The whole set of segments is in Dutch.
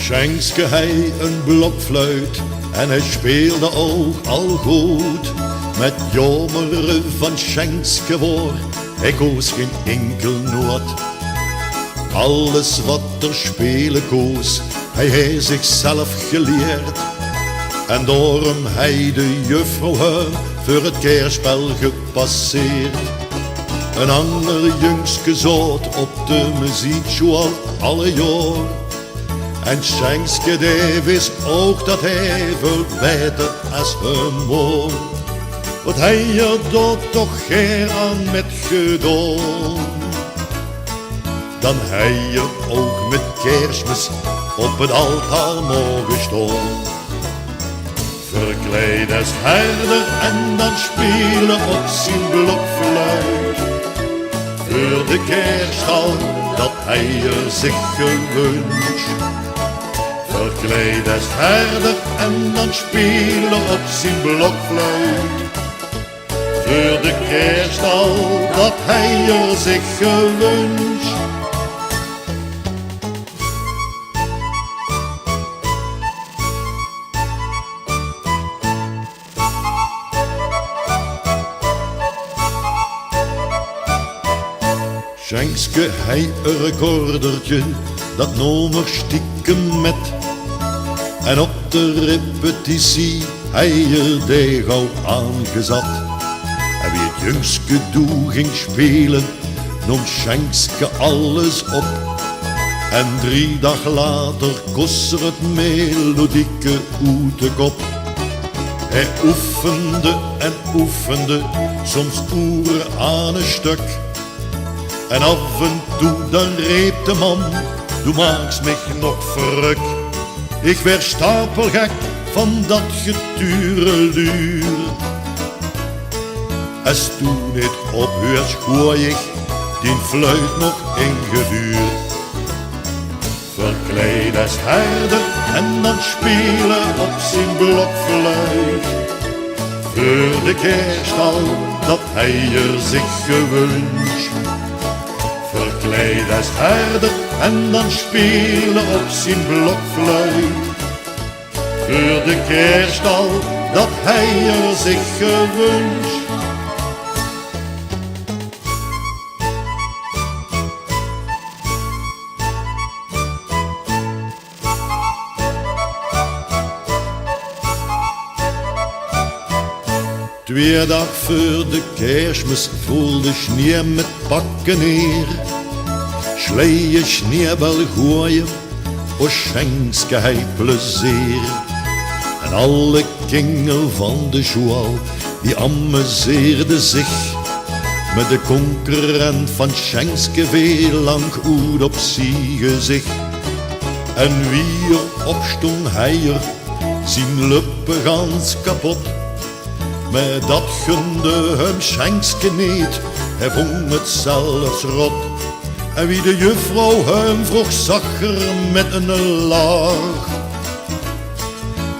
Schenkske hij een blokfluit en hij speelde ook al goed. Met jomeren van Schenkske woor, hij koos geen enkel noot. Alles wat er spelen koos, hij heeft zichzelf geleerd. En door hem hij de juffrouw voor het keerspel gepasseerd. Een ander jongske zoot op de muziekschool alle jaar. En Schenkske die wist ook dat hij veel beter als hem moor. Wat hij er doet toch geen aan met gedaan. Dan hij er ook met Kerstmis op het altaar mogen staan. Verkleed als herder en dan spelen op zijn blokfluit. Voor de kerststal dat hij er zich gewünscht. Verkleed als herder en dan spelen op zijn blokfluit. Voor de kerststal dat hij er zich gewünscht. Schenkske hij een recordertje, dat noemer stiekem met. En op de repetitie hij er de gauw aangezat. En wie het jongske doe ging spelen, nam Schenkske alles op. En 3 dagen later kost er het melodieke uit de kop. Hij oefende en oefende, soms uren aan een stuk. En af en toe dan reep de man, du maakst mich nog verruk. Ik werd stapelgek van dat getureluur. Als toen niet ophuurt gooi ik die fluit nog in gevuur. Verkleed als herder en dan spelen op zijn blokfluit. Voor de kerststal dat hij er zich gewünscht. Verkleed als herder en dan spelen op zijn blokfluit. Voor de kerststal dat hij er zich gewünscht. Twee dagen voor de Kerstmis voelde sneeuw met pakken neer. Sleeën sneeuwbal gooien, o Schenkske hij plezier. En alle kinderen van de school, die amuseerden zich met de concurrent van Schenkske veel lang uit op zijn gezicht. En wie er opstond hij er, zijn lippen gans kapot. Maar dat gunde hem Schenkske niet, hij vond het zelfs rot. En wie de juffrouw hem vroeg, zag er met een lach.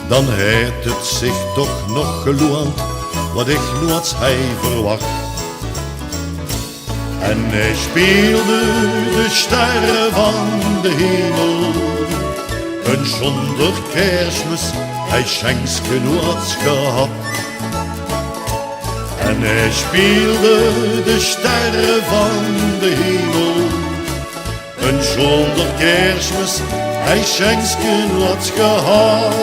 Dan heeft het zich toch nog geloond, wat ik nooit hij verwacht. En hij speelde de sterren van de hemel. En zonder Kerstmis hij Schenkske nooit gehad. En hij speelde de sterren van de hemel. En zonder Kerstmis hij Schenkske nooit gehad.